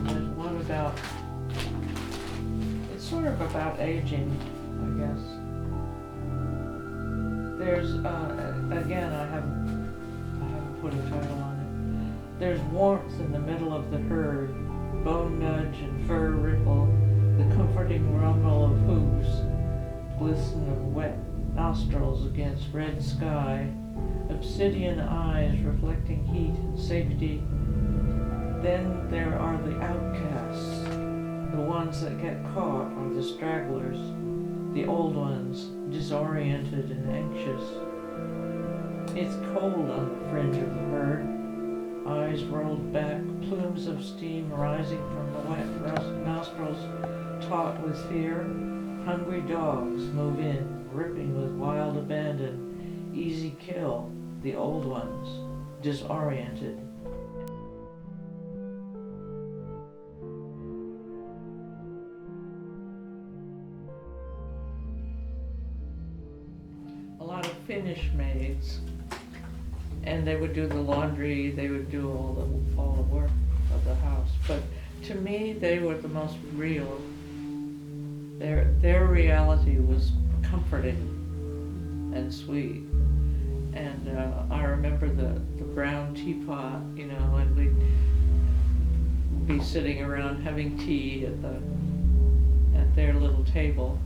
There's one about, it's sort of about aging, I guess. There's, again, I haven't put a title on it. There's warmth in the middle of the herd, bone nudge and fur ripple, the comforting rumble of hooves, glisten of wet nostrils against red sky, obsidian eyes reflecting heat and safety. Then there are the outcasts, the ones that get caught are the stragglers, the old ones, disoriented and anxious. It's cold on the fringe of the herd, eyes rolled back, plumes of steam rising from the wet nostrils taut with fear. Hungry dogs move in, ripping with wild abandon, easy kill, the old ones, disoriented. A lot of Finnish maids, and they would do the laundry, they would do all the work of the house. But to me, they were the most real. Their reality was comforting and sweet. And I remember the brown teapot, you know, and we'd be sitting around having tea at their little table.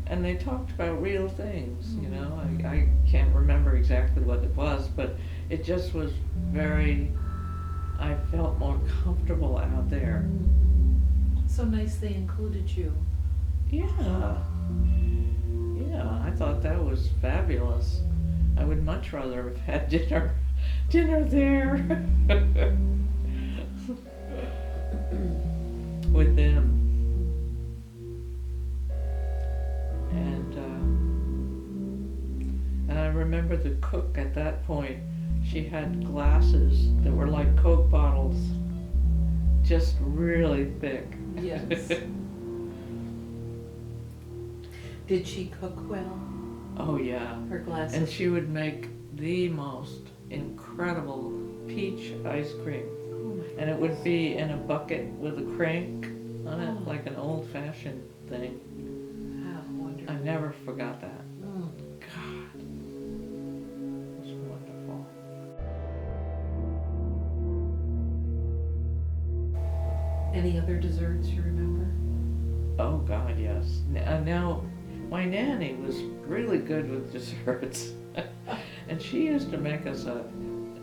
And they talked about real things, you know. I can't remember exactly what it was, but it just was very, I felt more comfortable out there. So nice they included you. Yeah, I thought that was fabulous. I would much rather have had dinner there with them. And I remember the cook at that point, she had glasses that were like Coke bottles, just really thick. Yes. Did she cook well? Oh yeah. Her glasses. And she would make the most incredible peach ice cream. Oh my And it would be in a bucket with a crank on it, Oh. like an old-fashioned thing. How wonderful. I never forgot that. Mm. God, it was wonderful. Any other desserts you remember? Oh God, yes. Now, my nanny was really good with desserts. And she used to make us a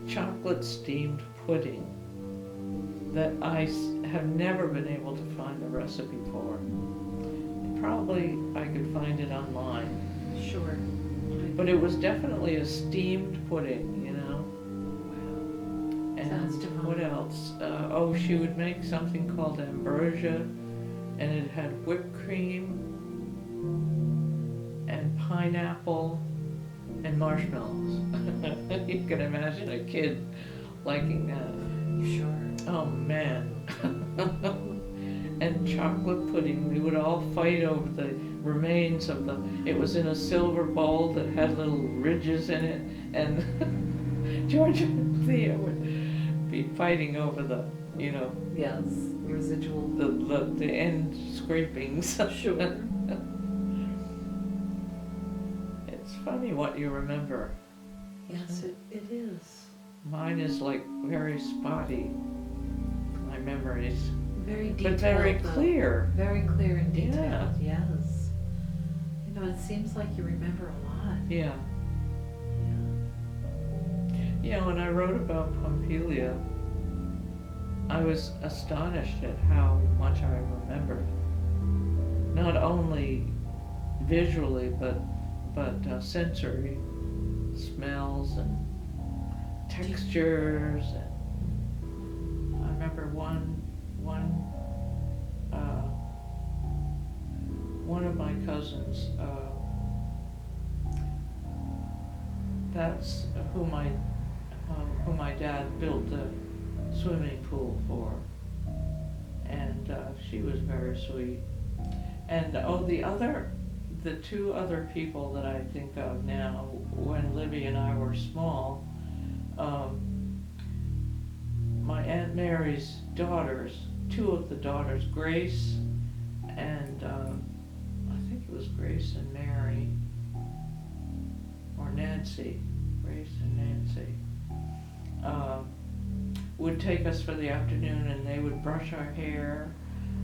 chocolate steamed pudding that I have never been able to find a recipe for. Probably I could find it online. Sure. But it was definitely a steamed pudding, you know. Wow. And Sounds divine. what else? She would make something called ambrosia, and it had whipped cream and pineapple and marshmallows. You can imagine a kid liking that. Sure. Oh man. And chocolate pudding. We would all fight over the remains of it was in a silver bowl that had little ridges in it, and George and Thea would be fighting over the, you know, Yes. Residual. the end scrapings. Sure. It's funny what you remember. Yes, it is. Mine is like very spotty, my memories. Very detailed. But very though. clear. Very clear and detailed, Yeah. yes. You know, it seems like you remember a lot. Yeah. Yeah, when I wrote about Pompelia, I was astonished at how much I remembered. Not only visually, but sensory, smells and textures. And I remember one of my cousins that's who my dad built the swimming pool for, and she was very sweet. And the two other people that I think of now, when Libby and I were small, my Aunt Mary's daughters, two of the daughters, Grace and I think it was Grace and Mary, or Nancy, Grace and Nancy, would take us for the afternoon, and they would brush our hair,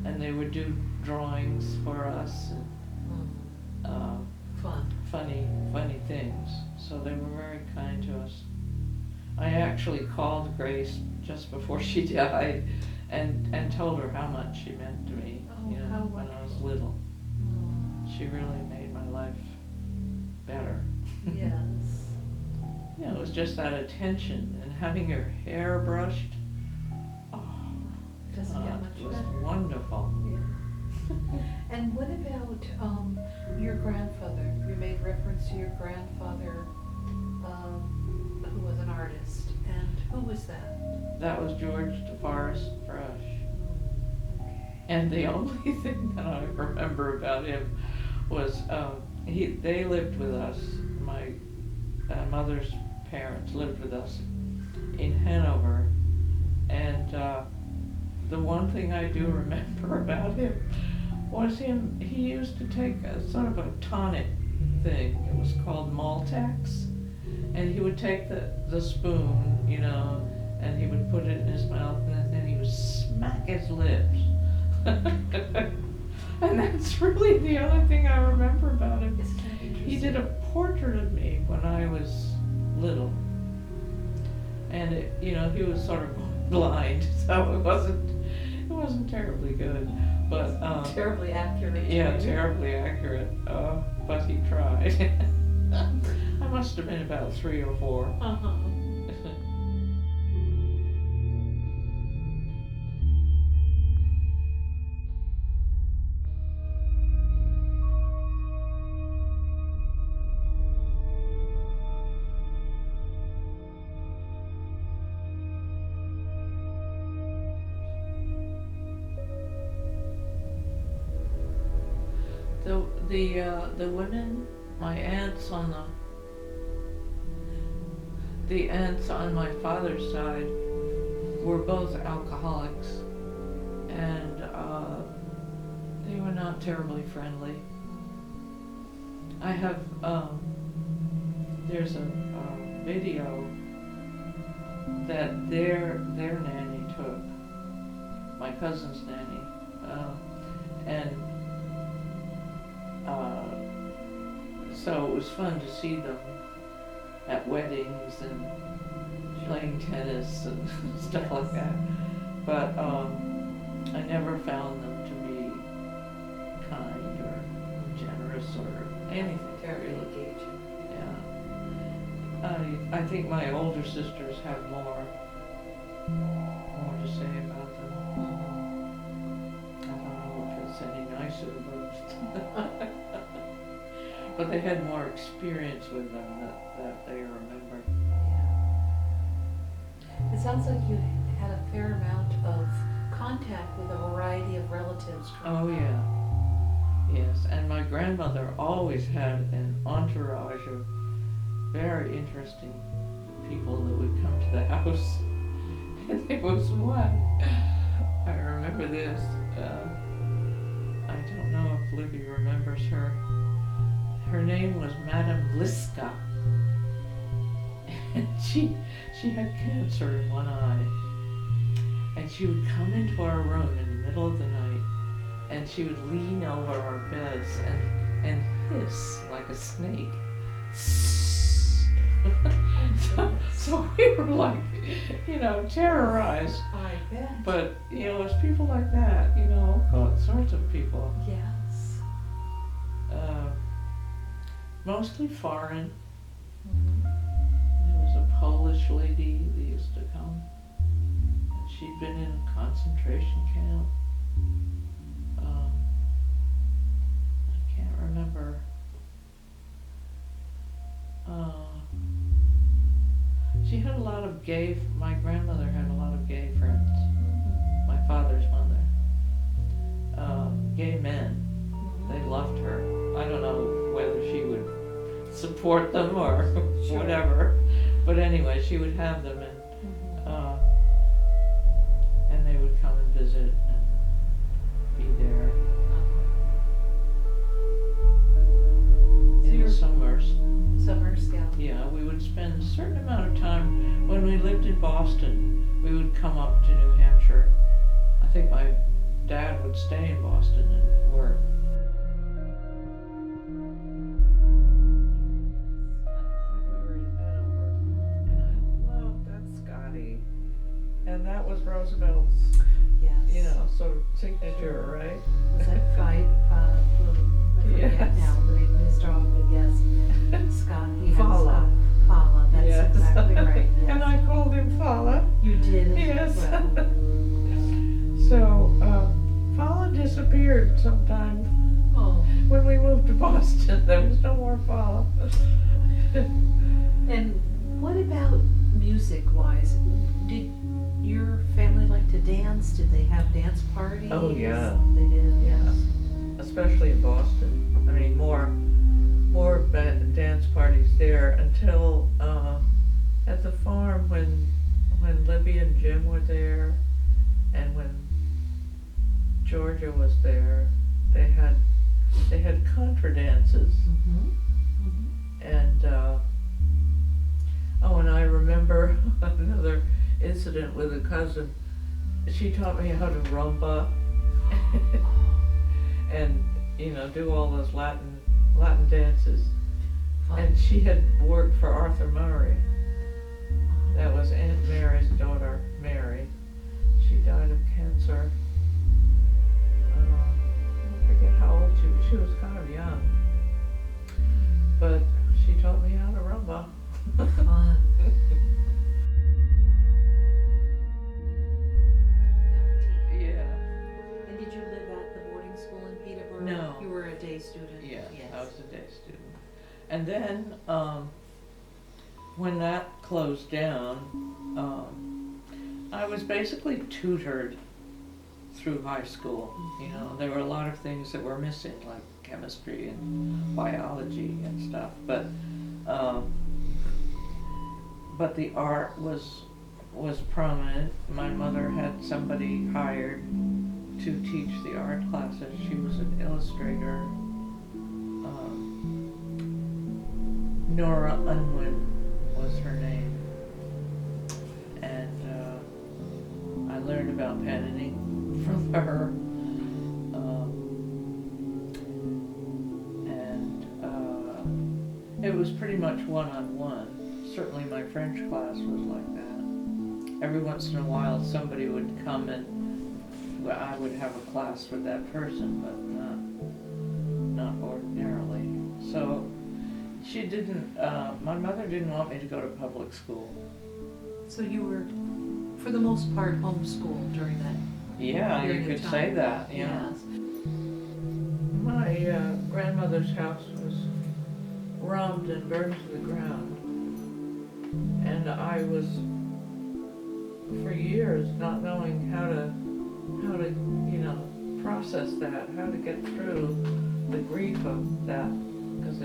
and they would do drawings for us, and funny things. So they were very kind to us. I actually called Grace just before she died, and told her how much she meant to me. Oh, you know, how when I was wonderful. little. She really made my life better. Yes. You know, it was just that attention and having your hair brushed. Oh, Doesn't get God, much it was better. wonderful. Yeah. And what about your grandfather? You made reference to your grandfather, who was an artist, and who was that? That was George DeForest Fresh. Okay. And the only thing that I remember about him was they lived with us. My mother's parents lived with us in Hanover, and the one thing I do remember about him was he used to take a sort of a tonic thing. It was called Maltex, and he would take the spoon, you know, and he would put it in his mouth, and then he would smack his lips. And that's really the only thing I remember about him. Isn't that interesting? He did a portrait of me when I was little, and he was sort of blind, so it wasn't terribly good, but terribly accurate. yeah, terribly accurate. But he tried. I must have been about 3 or 4. Uh-huh. The women, my aunts the aunts on my father's side were both alcoholics, and they were not terribly friendly. I have there's a video that their nanny took, my cousin's nanny, and so it was fun to see them at weddings and playing tennis and stuff like that. But I never found them to be kind or generous or anything. Terribly Really. engaging. Yeah. I think my older sisters have more to say about them. I don't know if it's any nicer, but but they had more experience with them that they remember. Yeah. It sounds like you had a fair amount of contact with a variety of relatives. Oh yeah. Yes, and my grandmother always had an entourage of very interesting people that would come to the house. And there was one, I remember this, I don't know if Libby remembers her. Her name was Madame Liska. And she had cancer in one eye. And she would come into our room in the middle of the night, and she would lean over our beds and hiss like a snake. So we were like, terrorized. I bet. But, it was people like that, all sorts of people. Yes. Mostly foreign. Mm-hmm. There was a Polish lady that used to come. And she'd been in a concentration camp. I can't remember. She had a lot of my grandmother had a lot of gay friends. My father's mother. Gay men. They loved her. I don't know whether she would support them or Sure. whatever. But anyway, she would have them and they would come and visit and be there So in you're the summers. Summer Scout. Yeah, we would spend a certain amount of time when we lived in Boston. We would come up to New Hampshire. I think my dad would stay in Boston and work. When we were in Hanover, and I loved that Scotty. And that was Roosevelt's, Yes. sort of signature, right? Was that fight? I forget Yes. now the name of his dog, but yes, Scott. He had Fala. Scott. Fala. That's Yes. exactly right. Yes. And I called him Fala. You did. Yes. Well, So, Fala disappeared sometime oh. when we moved to Boston. There was no more Fala. And what about music-wise? Did your family like to dance? Did they have dance parties? Oh, yeah. They did. Yeah. Yes. Especially in Boston. I mean, more dance parties there until at the farm when Libby and Jim were there, and when Georgia was there, they had contra dances. And and I remember another incident with a cousin. She taught me how to rumba and do all those Latin dances. Fun. And she had worked for Arthur Murray. That was Aunt Mary's daughter, Mary. She died of cancer. I forget how old she was. She was kind of young. But she taught me how to rumba. Fun. Yeah. And did you live at the boarding school in Peterborough? No. You were a day student? Yeah, Yes. I was a day student. And then, when that closed down, I was basically tutored through high school. There were a lot of things that were missing, like chemistry and biology and stuff. But the art was prominent. My mother had somebody hired to teach the art classes. She was an illustrator. Nora Unwin was her name. And I learned about penning from her. It was pretty much one-on-one. Certainly my French class was like that. Every once in a while somebody would come and I would have a class with that person, but not ordinarily. So she didn't, my mother didn't want me to go to public school. So you were, for the most part, homeschooled during that Yeah, you period of could time. say that, yeah. Yes. My grandmother's house was robbed and burned to the ground. And I was, for years, not knowing how to process that, how to get through the grief of that, because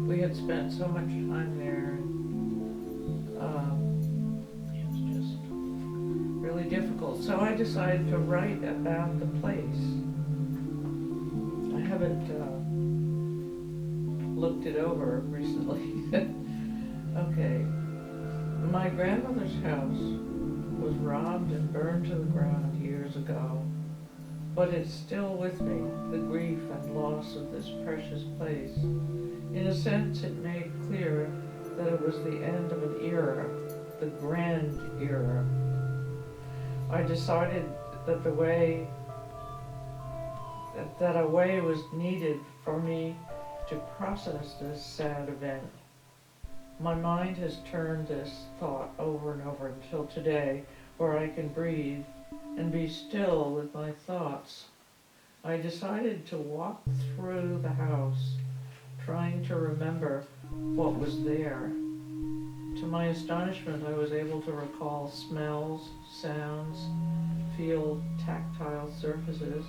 we had spent so much time there. It was just really difficult. So I decided to write about the place. I haven't looked it over recently. Okay. My grandmother's house was robbed and burned to the ground years ago, but it's still with me, the grief and loss of this precious place. In a sense, it made clear that it was the end of an era, the grand era. I decided that a way was needed for me to process this sad event. My mind has turned this thought over and over until today, where I can breathe and be still with my thoughts. I decided to walk through the house, trying to remember what was there. To my astonishment, I was able to recall smells, sounds, feel tactile surfaces.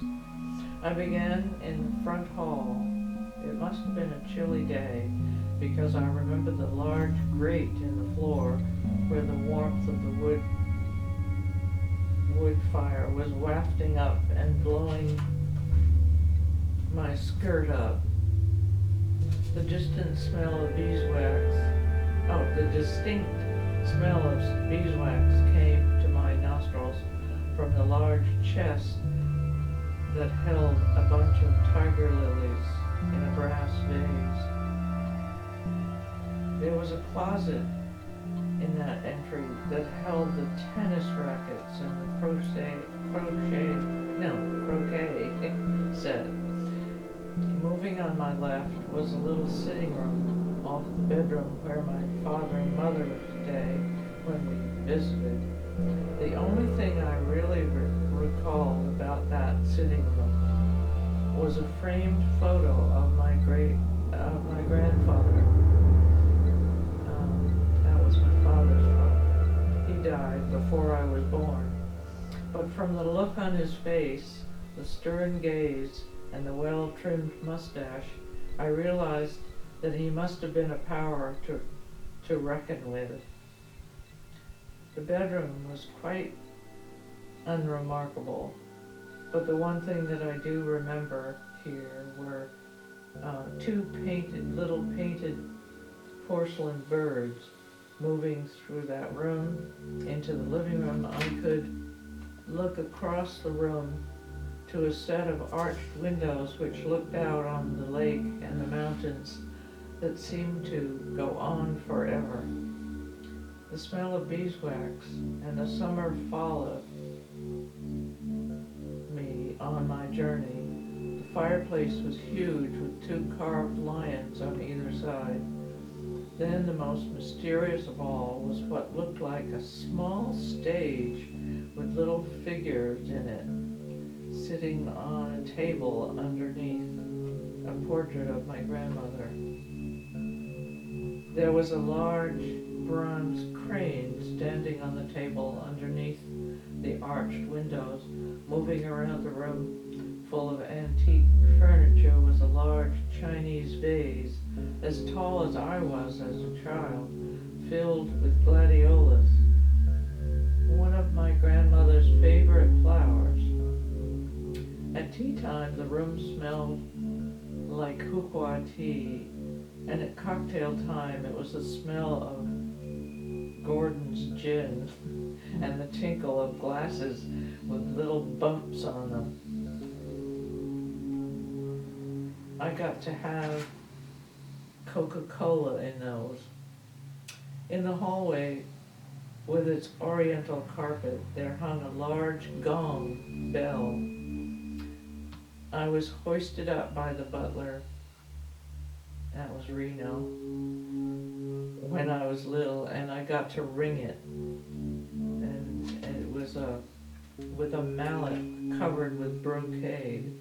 I began in the front hall. It must have been a chilly day, because I remember the large grate in the floor where the warmth of the wood fire was wafting up and blowing my skirt up. The distant smell of beeswax, the distinct smell of beeswax came to my nostrils from the large chest that held a bunch of tiger lilies in a brass vase. There was a closet in that entry that held the tennis rackets and the croquet set. Moving on my left was a little sitting room off the bedroom where my father and mother would stay when we visited. The only thing I really recall about that sitting room was a framed photo of my grandfather. That was my father's father. He died before I was born. But from the look on his face, the stern gaze, and the well-trimmed mustache, I realized that he must have been a power to reckon with. The bedroom was quite unremarkable, but the one thing that I do remember here were two little painted porcelain birds moving through that room into the living room. I could look across the room to a set of arched windows which looked out on the lake and the mountains that seemed to go on forever. The smell of beeswax and the summer followed me on my journey. The fireplace was huge with two carved lions on either side. Then the most mysterious of all was what looked like a small stage with little figures in it, sitting on a table underneath a portrait of my grandmother. There was a large bronze crane standing on the table underneath the arched windows. Moving around the room full of antique furniture was a large Chinese vase, as tall as I was as a child, filled with gladiolus, one of my grandmother's favorite flowers. At tea time, the room smelled like hukwa tea, and at cocktail time, it was the smell of Gordon's gin and the tinkle of glasses with little bumps on them. I got to have Coca-Cola in those. In the hallway, with its oriental carpet, there hung a large gong bell. I was hoisted up by the butler, that was Reno, when I was little, and I got to ring it. And it was with a mallet covered with brocade.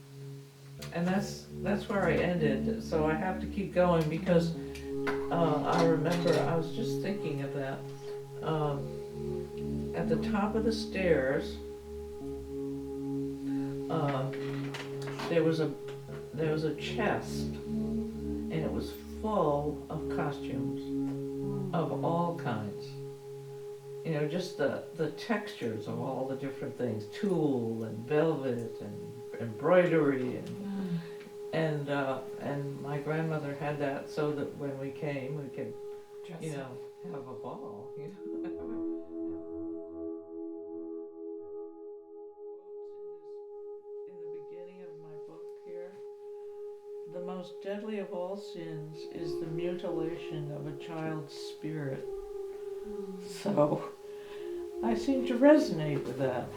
And that's where I ended, so I have to keep going because I remember, I was just thinking of that. At the top of the stairs, there was a chest, and it was full of costumes of all kinds. You know, just the textures of all the different things, tulle and velvet and embroidery and my grandmother had that so that when we came, we could, you know, have a ball. You know? In the beginning of my book here, the most deadly of all sins is the mutilation of a child's spirit. So I seem to resonate with that.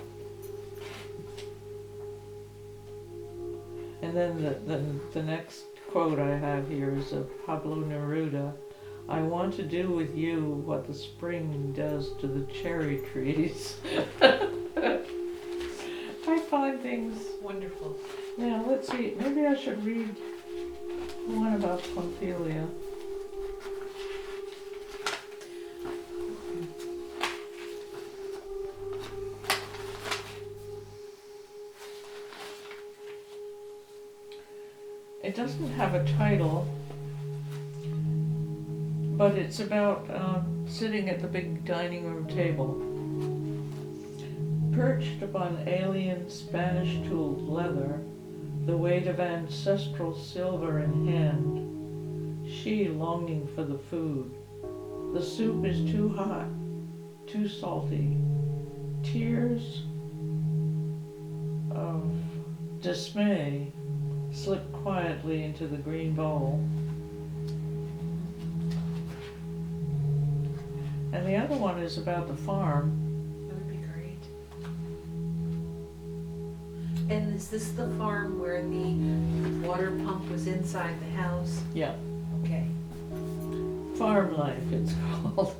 And then the next quote I have here is of Pablo Neruda. I want to do with you what the spring does to the cherry trees. I find things Wonderful. Now, let's see, maybe I should read one about Pompilia. it doesn't have a title, but it's about sitting at the big dining room table, perched upon alien Spanish-tooled leather, the weight of ancestral silver in hand, she longing for the food. The soup is too hot, too salty. Tears of dismay slip quietly into the green bowl. And the other one is about the farm. That would be great. And is this the farm where the water pump was inside the house? Yeah, Okay. farm life it's called.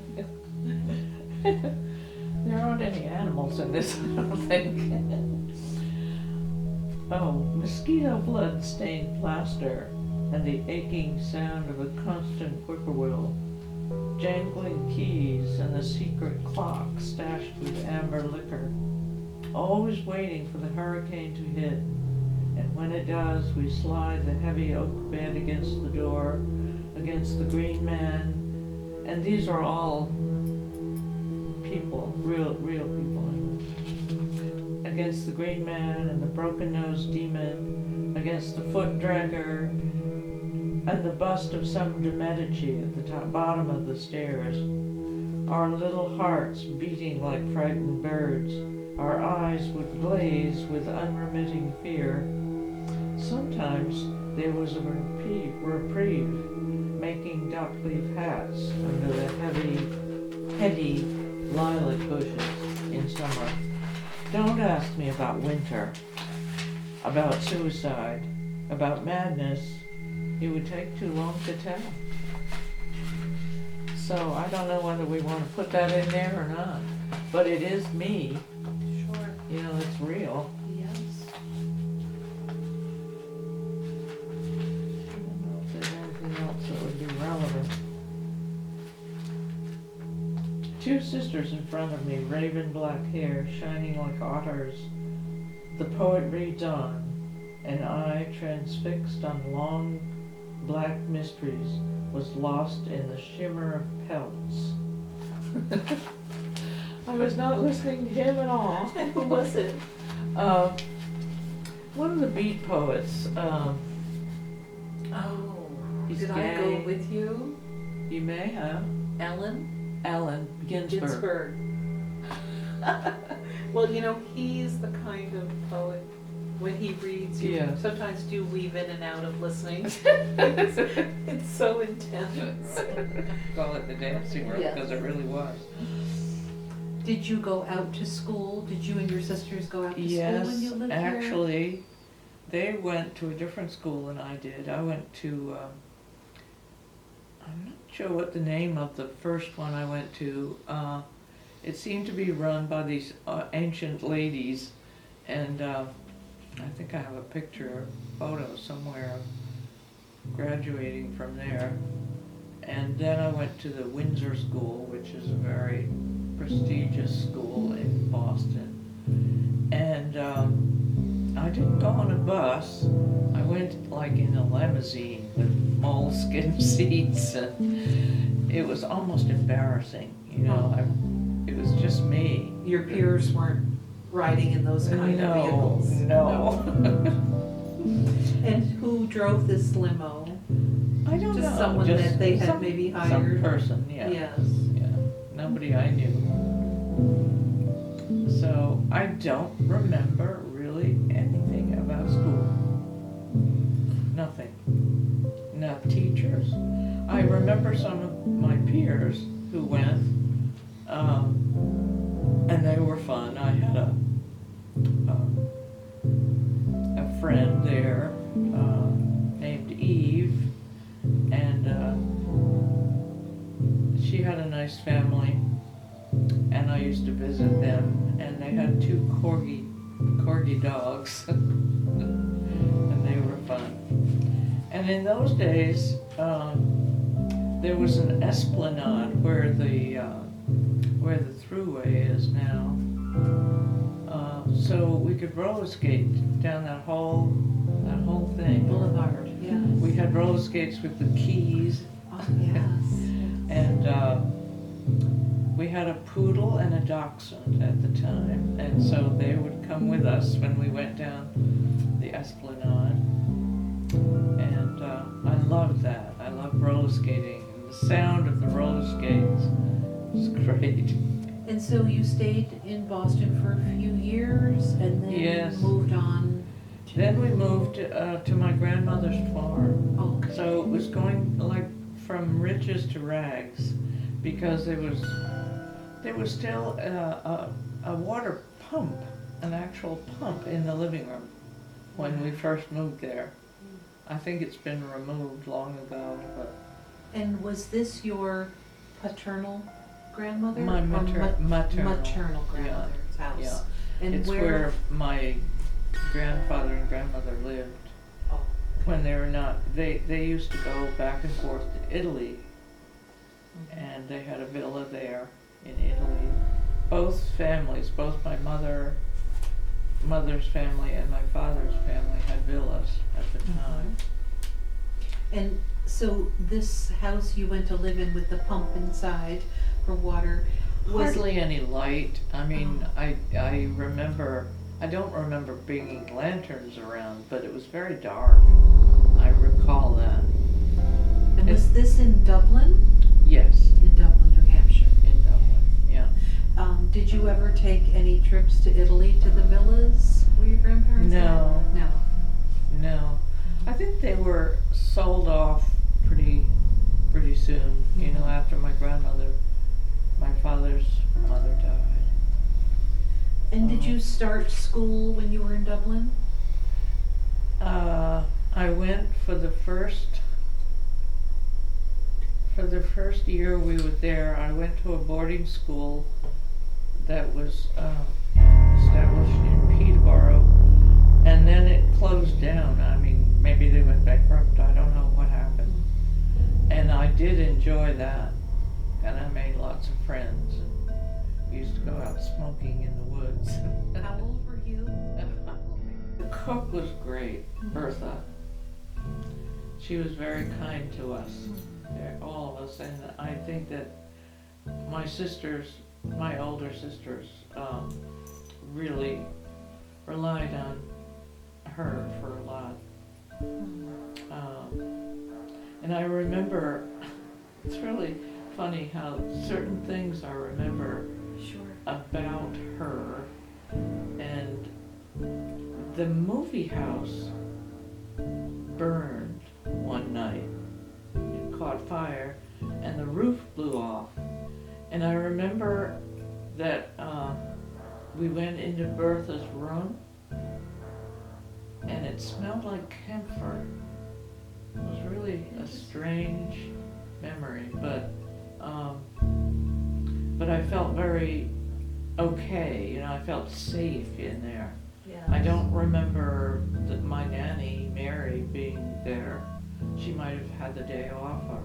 There aren't any animals in this, I don't think. Oh, mosquito blood stained plaster and the aching sound of a constant whippoorwill, jangling keys and the secret clock stashed with amber liquor, always waiting for the hurricane to hit. And when it does, we slide the heavy oak bed against the door, against the green man, and these are all people, real people, against the green man and the broken-nosed demon, against the foot dragger and the bust of some de Medici at the bottom of the stairs. Our little hearts beating like frightened birds, our eyes would blaze with unremitting fear. Sometimes there was a reprieve, making duck leaf hats under the heady lilac bushes in summer. Don't ask me about winter, about suicide, about madness. It would take too long to tell. So I don't know whether we want to put that in there or not, but it is me. Sure. You know, it's real. Yes. I don't know if there's anything else that would be relevant. Two sisters in front of me, raven black hair shining like otters. The poet reads on, and I, transfixed on long black mysteries, was lost in the shimmer of pelts. I was not listening to him at all. Who was it? One of the beat poets. Oh, He's did I gay. go with you? You may have. Allen Ginsberg. Well, you know, he's the kind of poet, when he reads, you Yeah. sometimes do weave in and out of listening. It's so intense. Call it the dancing room, Yes. because it really was. Did you go out to school? Did you and your sisters go out to school when you lived here? Actually, they went to a different school than I did. I went to, I'm not sure what the name of the first one I went to. It seemed to be run by these ancient ladies, and I think I have a picture, a photo somewhere of graduating from there. And then I went to the Windsor School, which is a very prestigious school in Boston. And I didn't go on a bus. I went like in a limousine with moleskin seats, and it was almost embarrassing, you know. It was just me. Your peers weren't riding in those kind of vehicles? No. And who drove this limo? I don't know. Just someone just that they had maybe hired? Some person, yeah. Yes. Yeah. Nobody I knew. So I don't remember really anything about school. Nothing. Not teachers. I remember some of my peers who went, and they were fun. I had a friend there named Eve, and she had a nice family, and I used to visit them, and they had two corgi dogs, and they were fun. And in those days, there was an esplanade where the thruway is now. So we could roller skate down that whole thing. Boulevard, yeah. had roller skates with the keys. Oh, yes. And we had a poodle and a dachshund at the time, and so they would come with us when we went down the Esplanade. And I loved that. I loved roller skating, and the sound of the roller skates was great. And so you stayed in Boston for a few years and then Yes. moved on to... Then we moved to my grandmother's farm. Okay. So it was going like from riches to rags, because there was still a water pump, an actual pump in the living room when we first moved there. I think it's been removed long ago, but And was this your paternal grandmother? my Or maternal maternal grandmother's house? yeah. And It's where my grandfather and grandmother lived. Oh. When they were not, they used to go back and forth to Italy, and they had a villa there in Italy. Both families, both my mother's family and my father's family had villas at the time. And so this house you went to live in with the pump inside for water was... Hardly any light. I mean, Oh. I remember, I don't remember bringing lanterns around, but it was very dark. I recall that. And was this in Dublin? Yes, In Dublin, New Hampshire. in Dublin, yeah. Did you ever take any trips to Italy to the villas where your grandparents No. lived? No. No, I think they were sold off pretty soon, you know, after my father's mother died. And did you start school when you were in Dublin? I went for the first year we were there. I went to a boarding school that was established in Peterborough, and then it closed down. I mean, maybe they went bankrupt. I don't know what happened. And I did enjoy that, and I made lots of friends. We used to go out smoking in the woods. How old were you? The cook was great, Bertha. She was very kind to us, all of us, and I think that my older sisters, really relied on her for a lot. And I remember, it's really funny how certain things I remember Sure. about her. And the movie house burned one night. It caught fire and the roof blew off. And I remember that we went into Bertha's room and it smelled like camphor. It was really a strange memory, but I felt very okay, you know, I felt safe in there. Yeah. I don't remember my nanny, Mary, being there. She might have had the day off or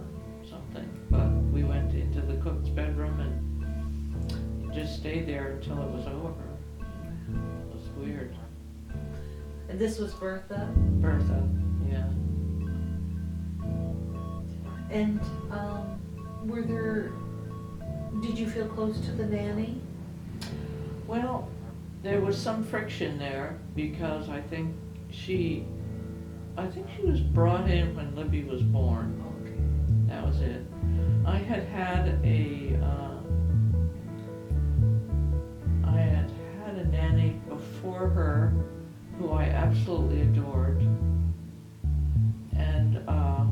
something, but we went into the cook's bedroom and just stayed there until it was over. It was weird. And this was Bertha? Bertha, yeah. And did you feel close to the nanny? Well, there was some friction there because I think she was brought in when Libby was born. Okay. That was it. I had had a nanny before her who I absolutely adored. And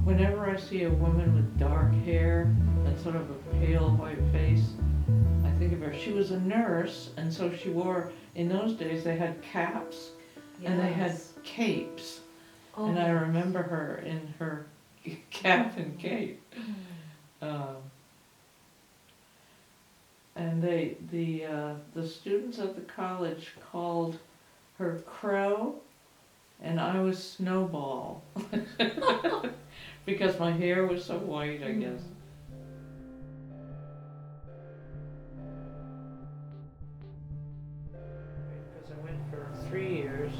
whenever I see a woman with dark hair and sort of a pale white face, I think of her. She was a nurse, and so she wore, in those days they had caps and they had Yes. capes. Oh, And I yes. remember her in her cap and cape. And the students of the college called her Crow, and I was Snowball. Because my hair was so white, I guess. Because I went for 3 years.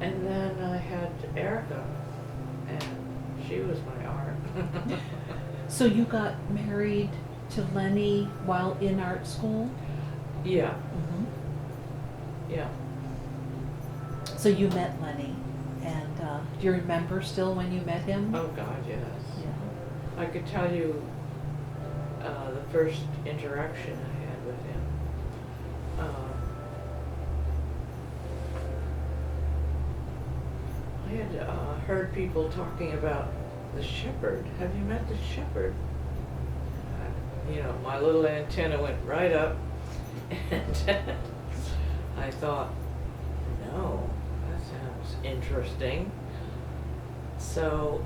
And then I had Erica, and she was my art. So you got married to Lenny while in art school? Yeah, Mm-hmm. yeah. So you met Lenny, and do you remember still when you met him? Oh God, yes. Yeah. I could tell you the first interaction I had with him. I had heard people talking about the shepherd. Have you met the shepherd? You know, my little antenna went right up, and I thought, no, that sounds interesting. So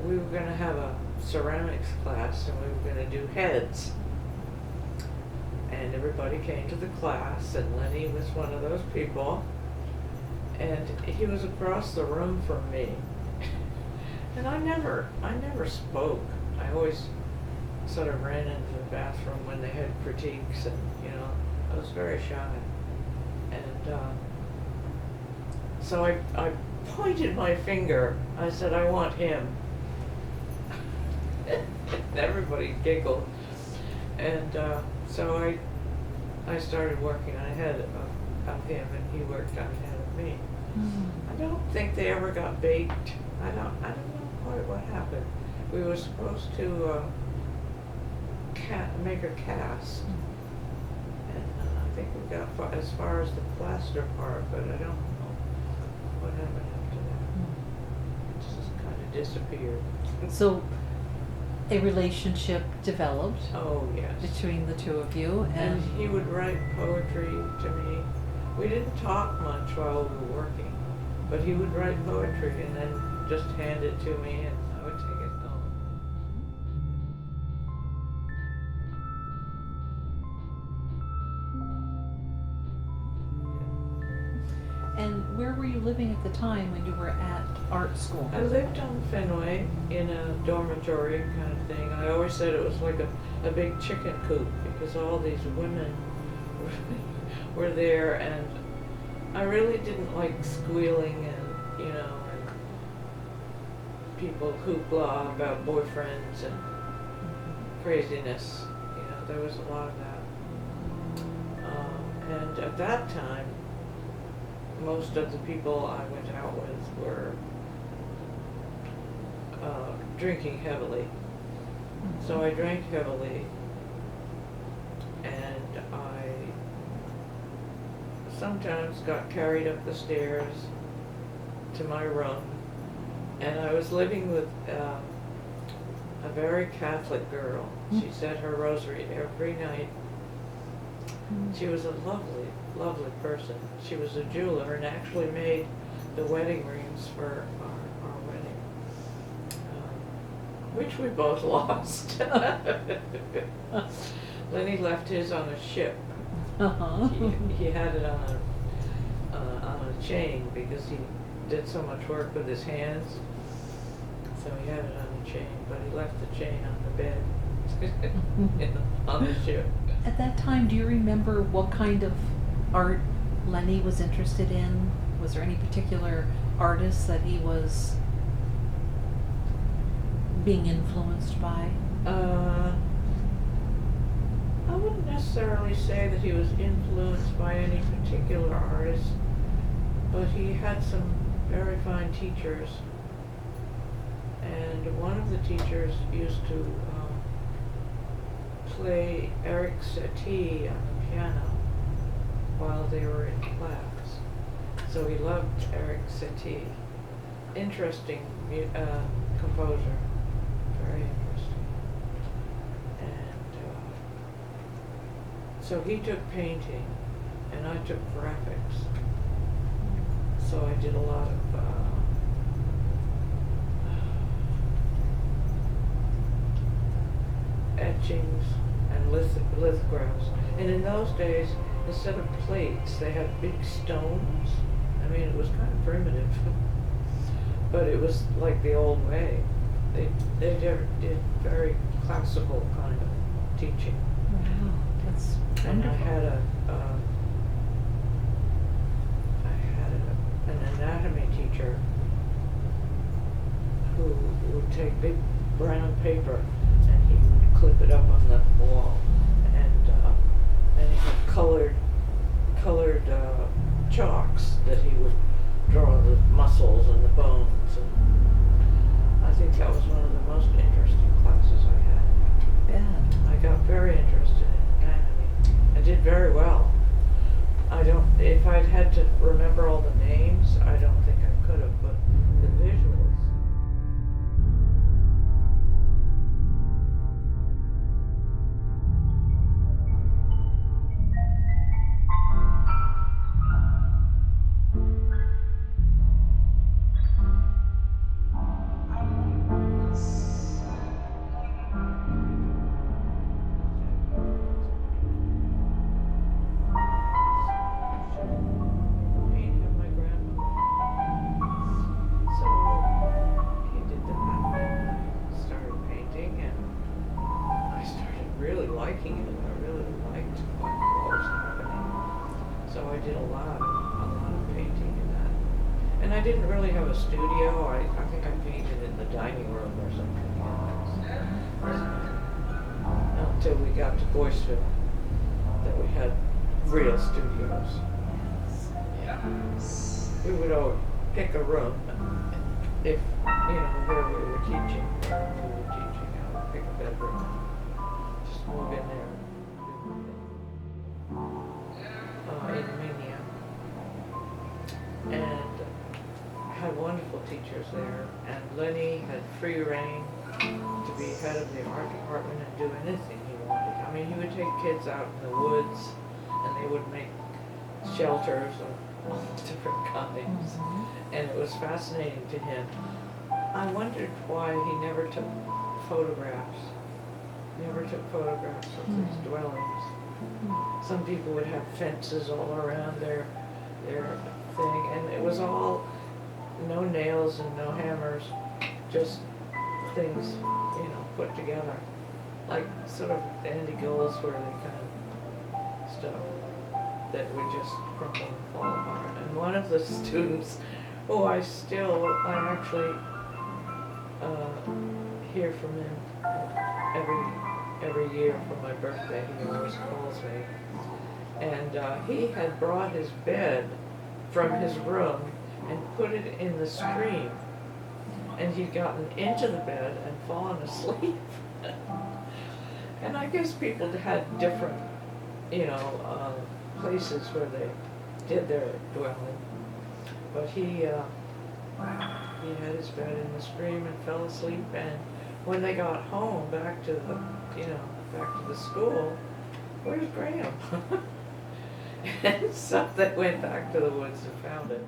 we were going to have a ceramics class, and we were going to do heads. And everybody came to the class, and Lenny was one of those people. And he was across the room from me. And I never spoke. I always sort of ran into the bathroom when they had critiques, and, you know, I was very shy. And so I pointed my finger. I said, I want him. And everybody giggled. And so I started working on ahead of him, and he worked on ahead of me. I don't think they ever got baked. I don't know quite what happened. We were supposed to make a cast, and I think we got as far as the plaster part, but I don't know what happened after that. It just kind of disappeared. So a relationship developed Oh yes. between the two of you, And and he would write poetry to me. We didn't talk much while we were working, but he would write poetry and then just hand it to me, and I would take it home. and where were you living at the time when you were at art school? I lived on Fenway in a dormitory kind of thing. I always said it was like a big chicken coop, because all these women were there, and I really didn't like squealing and, you know, and people hoopla about boyfriends and craziness. You know, there was a lot of that. And at that time, most of the people I went out with were drinking heavily. So I drank heavily, and I sometimes got carried up the stairs to my room, and I was living with a very Catholic girl. She said her rosary every night. She was a lovely, lovely person. She was a jeweler and actually made the wedding rings for our wedding, which we both lost. Lenny left his on a ship. Uh-huh. He had it on a chain because he did so much work with his hands. So he had it on a chain, but he left the chain on the bed on the ship. At that time, do you remember what kind of art Lenny was interested in? Was there any particular artist that he was being influenced by? I wouldn't necessarily say that he was influenced by any particular artist, but he had some very fine teachers. And one of the teachers used to play Eric Satie on the piano while they were in class. So he loved Eric Satie. Interesting composer, very interesting. And so he took painting, and I took graphics. So I did a lot of etchings and lithographs. And in those days, instead of plates, they had big stones. I mean, it was kind of primitive, but it was like the old way. They did very classical kind of teaching. Wow, that's And wonderful. I had an anatomy teacher who would take big brown paper and he would clip it up on the wall, and he had colored chalks that he would draw the muscles and the bones, and I think that was one of the most interesting classes I had. Yeah. I got very interested in anatomy. I did very well. If I'd had to remember all the names, I don't think I could have, but the visuals. Painting of my grandmother. So he did that, and I started painting, and I started really liking it. I really liked what was happening. So I did a lot of painting in that. And I didn't really have a studio. I think I painted in the dining room or something. Until we got to Boyceville, that we had real studios. We would always pick a room if, where we were teaching. I would pick a bedroom. Just move in there and do my thing. In Mania. And had wonderful teachers there. And Lenny had free reign to be head of the art department and do anything he wanted. I mean, he would take kids out in the woods and they would make shelters of all different kinds. And it was fascinating to him. I wondered why he never took photographs. Never took photographs of these dwellings. Some people would have fences all around their thing, and it was all no nails and no hammers, just things, put together, like sort of Andy Gill's where they kind of stuff that would just crumble and fall apart. And one of the students, who I actually hear from him every year for my birthday. He always calls me, and he had brought his bed from his room and put it in the stream. And he'd gotten into the bed and fallen asleep. And I guess people had different, places where they did their dwelling. But he had his bed in the stream and fell asleep. And when they got home, back to the school, where's Graham? And so they went back to the woods and found it.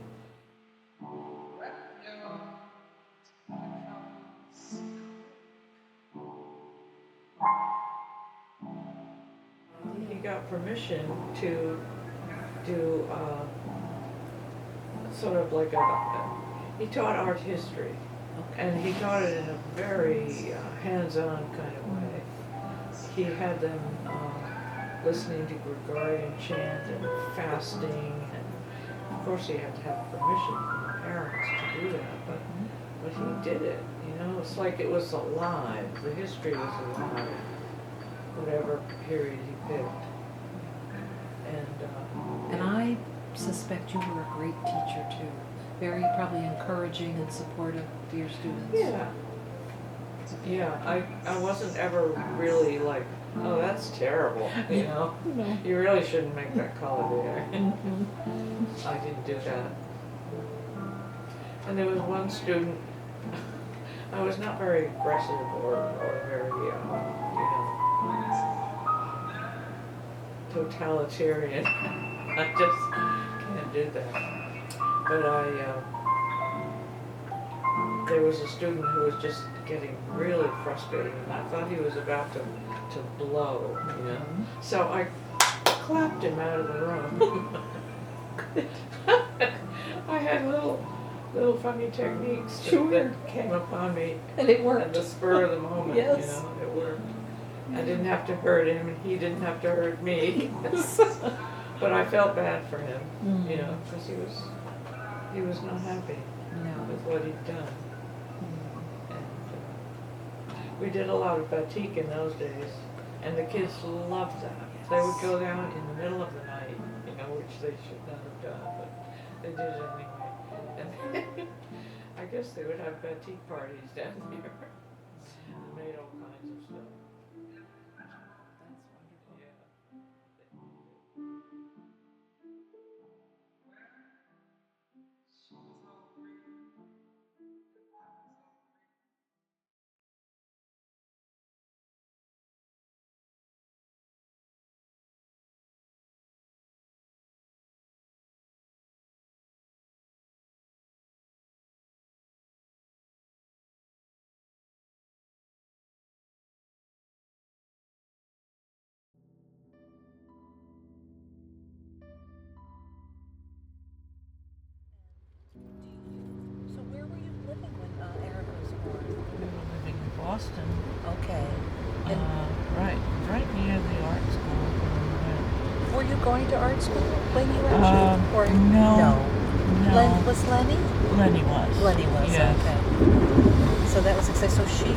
He got permission to do sort of like he taught art history, and he taught it in a very hands-on kind of way. He had them listening to Gregorian chant and fasting, and of course he had to have permission from the parents to do that, but he did it. It's like it was alive. The history was alive, whatever period he picked. And I suspect you were a great teacher too. Very probably encouraging and supportive to your students. Yeah, I wasn't ever really like, oh, that's terrible, No. You really shouldn't make that color there. I didn't do that. And there was one student, I was not very aggressive or very, totalitarian. I just can't do that. But there was a student who was just getting really frustrated, and I thought he was about to blow, So I clapped him out of the room. I had little funny techniques that came upon me. And it worked. At the spur of the moment, Yes. It worked. I didn't have to hurt him, and he didn't have to hurt me. But I felt bad for him, because he was he was not happy No. with what he'd done. And we did a lot of batik in those days, and the kids loved that. They would go down in the middle of the night, which they should not have done, but they did it anyway. And I guess they would have batik parties down there. And made all kinds of stuff. Yeah. So where were you living when Eric was born? We were living in Boston, Okay. And right near the art school. were you going to art school when you actually? Or no. Was Lenny? Lenny was. Lenny was. Yes. Okay. So that was exciting. So she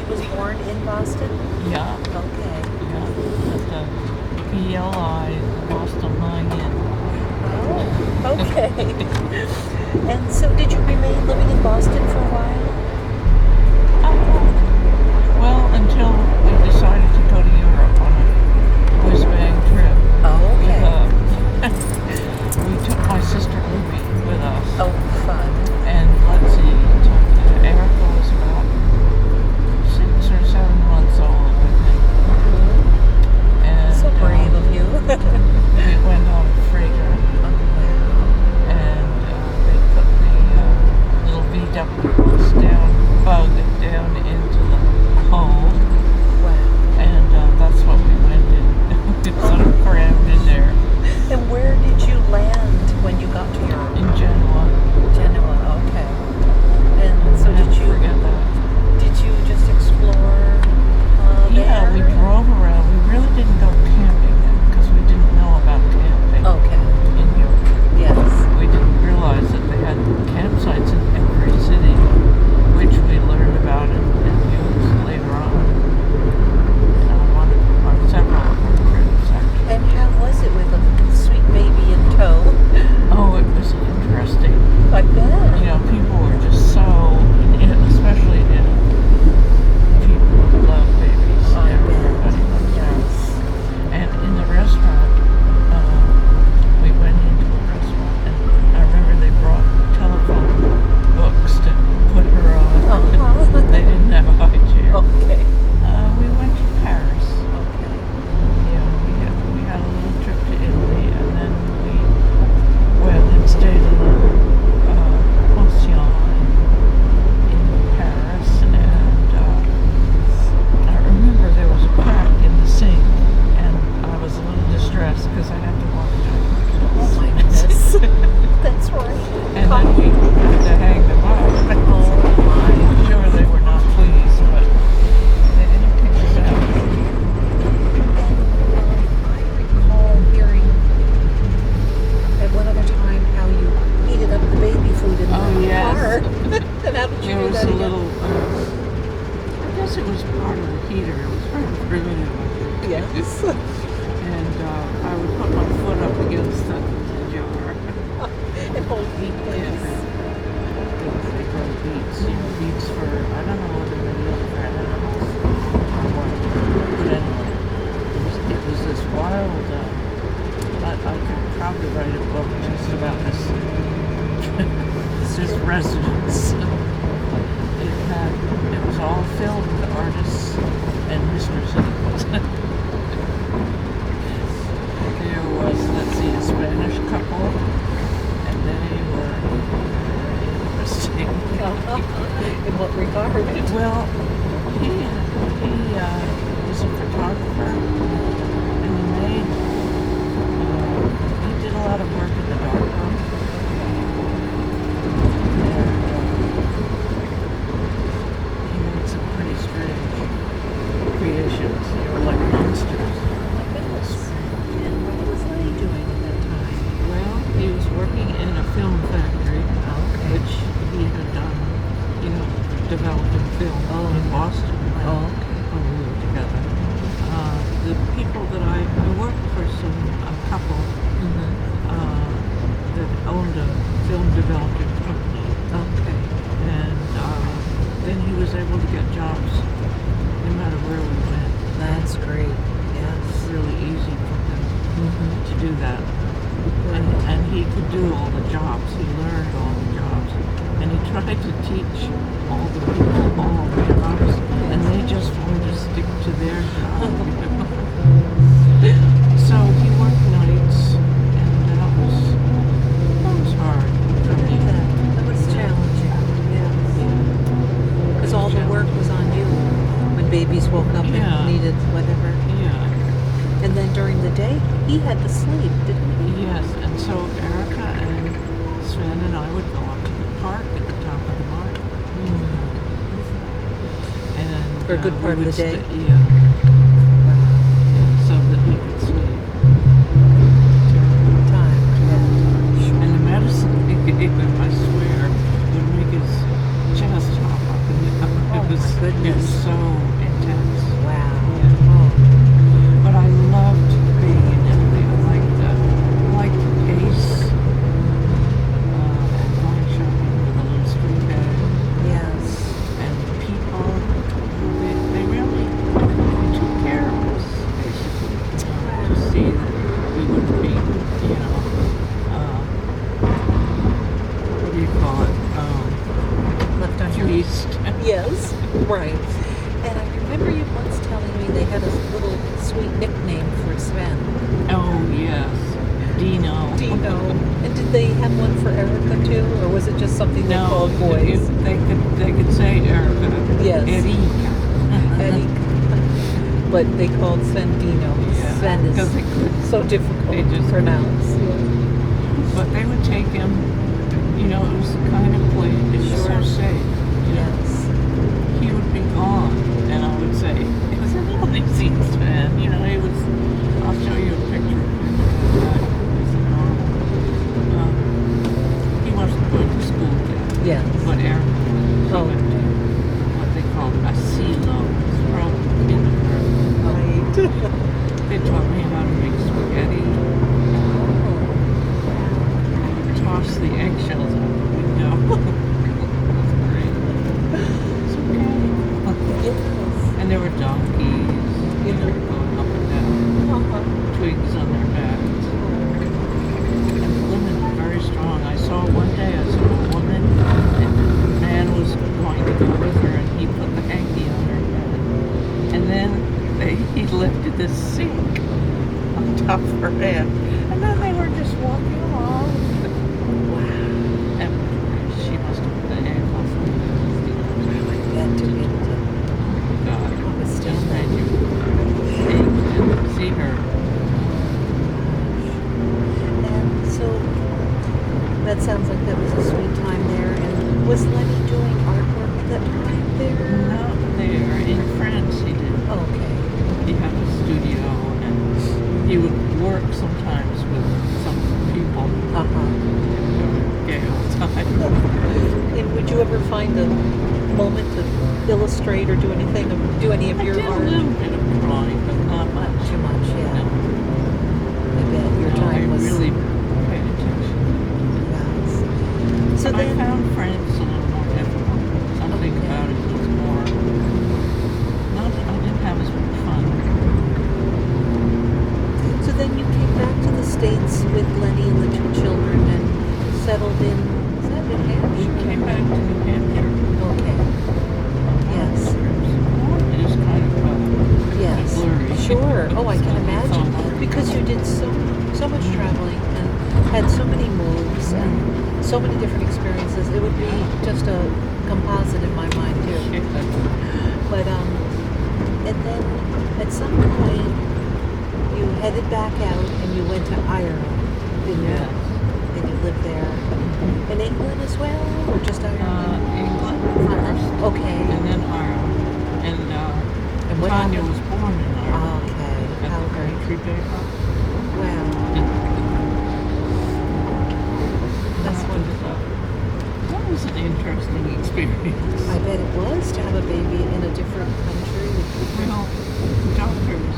was born in Boston. Yeah. Okay. Yeah. At the BLI, the Boston Lion. Oh. Okay. And so did you remain living in Boston for a while? Well, until we decided to go to Europe on a whiz-bang trip. Oh, okay. We took my sister Ruby with us. Oh, fun. And let's see, Erica was about 6 or 7 months old, I think. And, So brave of you. we went on a freighter, and they put the little VW bus bug down into the hole, Wow. and that's what we went in. We sort of crammed in there. And where did you land when you got to Europe? In Genoa. Genoa, okay. And so Never did you forget that. just explore Yeah, there? we drove around. We really didn't go camping then because we didn't know about camping Okay. in Europe. Yes. We didn't realize that they had campsites in every city, which we learned about and used later on. On several of our trips, actually. And how was it with a sweet baby in tow? Oh, it was interesting. I bet. People were just so, especially people who love babies. I bet. Everybody loves babies. Yes. And in the restaurant, we went into a restaurant, and I remember they brought telephone books to put her on. Uh-huh. They didn't have a high chair. Okay. We went to Paris. Okay. Yeah, we had a little trip to Italy, and then we went and stayed in a pension in Paris, and I remember there was a crack in the sink, and I was a little distressed because I had to wash it. Oh my goodness. That's right. And then we had to hang them up. I'm sure they were not pleased, but they didn't kick us out. I recall hearing at one other time how you heated up the baby food in the car. And how did you There do was that a again? little, I guess it was part of the heater. It was very primitive. Yes. And I would put my foot up against the jar. And hold heat, please. They grow beets. Beets for, I don't know whether they look for animals or what. But anyway, it was this wild, I could probably write a book just about this residence. It was all filled with artists and mistresses. There was, let's see, a Spanish couple, and they were very interesting. In what regard? Well, able to get jobs no matter where we went. That's great. It's Yes. really easy for him Mm-hmm. to do that. And he could do all the jobs. He learned all the jobs. And he tried to teach all the people all the jobs. And they just wanted to stick to their job. So he worked nights, and that was hard for me. That was challenging. Yes. Because all the work was on you when babies woke up Yeah. and needed whatever. Yeah. And then during the day, he had to sleep, didn't he? Yes, and so Erica and Sven and I would go up to the park at the top of the mountain. And For a good we part of would the day? yeah, so that he could sleep. Time. Yeah. And the medicine they gave him, I swear, would make his chest hop up and down. Oh, It was, my goodness. It was so intense. Wow. Yeah. Oh. But I loved being in Italy. I liked the pace. And going shopping with a little street bag. Yes. And the people, they really took care of us, basically. To see that we wouldn't be, what do you call it? Left on your Fleeced. Yes. Right. And I remember you once telling me they had a little sweet nickname for Sven. Oh, yes. Dino. Dino. And did they have one for Erica too, or was it just something they No, called boys? they could say Erica. Yes. Erika. Eddie. But they called Sven Dino. Yeah, Sven because they is couldn't. so difficult They to just- pronounce. But they would take him, it was the kind of place, it was so Sure. safe. Yes. He would be gone, and I would say, has anybody seen Sven? He was, I'll show you a picture of him. He's normal. He wasn't going to school there, Yes. but Eric, he Oh. went to what they called asilo. It's probably kindergarten. Right. They taught me how to make spaghetti. Toss the eggshells out the window. That's great. It's okay. Yes. And there were donkeys, going up and down, twigs on their backs. And the women were very strong. I saw a woman, and the man was going to go with her, and he put the hanky on her head. And then he lifted this sink on top of her head. And then they were just walking along. And she must have been the ankle from Had to be able to God. withstand Just that. made you ache and see her. And so that sounds like that was a sweet time there. And was Lenny doing artwork at that time there? Not there. In France he did. Okay. He had a studio and he would work sometimes with some people. Gay all the time. And would you ever find a moment to illustrate or do anything, do any of I your did art? a little bit of drawing, but not much. Not too much, yeah. No. I bet your No, time I was. really paid attention. Yes. So But I then, found France a little more difficult. Something Okay. about it was more. I didn't have as much fun. so then you came back to the States with Lenny and the two children and settled in. Is that New We Hampshire? came back to New Hampshire. Okay. Yes. It is kind of Yes. blurry. Sure. Oh, I can So- imagine. Because you did so much traveling and had so many moves and so many different experiences. It would be just a composite in my mind too. But and then at some point you headed back out and you went to Ireland, didn't you? Yes. And you lived there in England as well, or just Ireland? England first, Okay. and then Ireland. And what Tanya happened? was born in Ireland. Okay. At How the great. country baker. Wow. That's wonderful. That was an interesting experience. I bet it was to have a baby in a different country. Well, doctors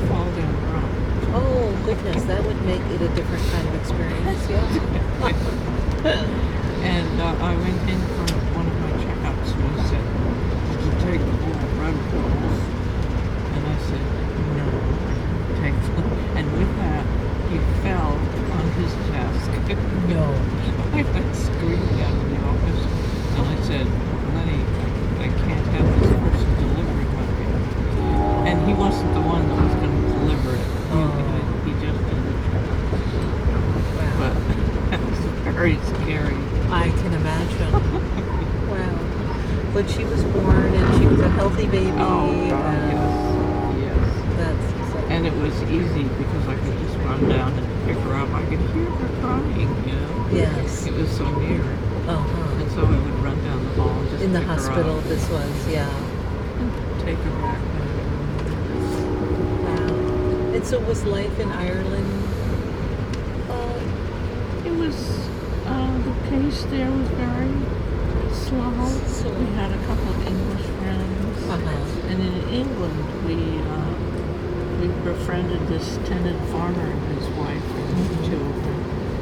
fall down wrong. Oh, goodness, that would make it a different kind of experience, yeah. And I went in for one of my checkups and he said, would And he wasn't the one that was going to deliver it. Oh. He just did it. Wow. But it was very scary. I can imagine. Wow. But she was born and she was a healthy baby. Oh, God, and yes. That's exciting. And it was easy because I could just run down and pick her up. I could hear her crying, you know. Yes. It was so near. Uh-huh. And so I would run down the hall and just In the pick her hospital, up, this was, yeah. take her back. Wow. And so was life in Ireland? It was, the pace there was very slow. Slow. We had a couple of English friends. Uh-huh. And in England, we befriended this tenant farmer and his wife and his children.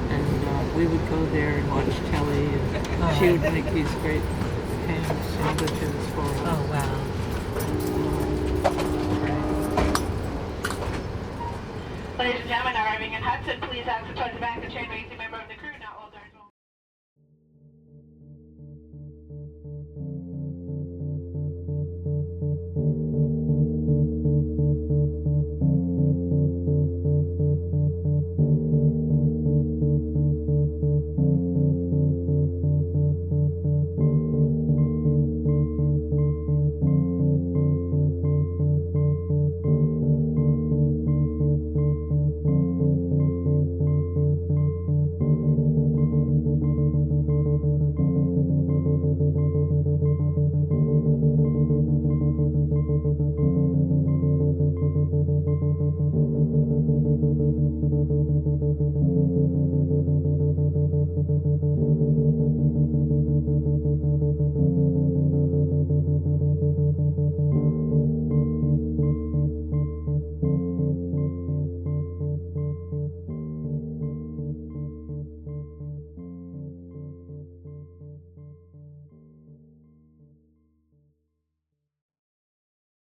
And we would go there and watch telly, and she would make these great ham sandwiches for us. Oh, wow. Ladies and gentlemen, arriving in Hudson, please access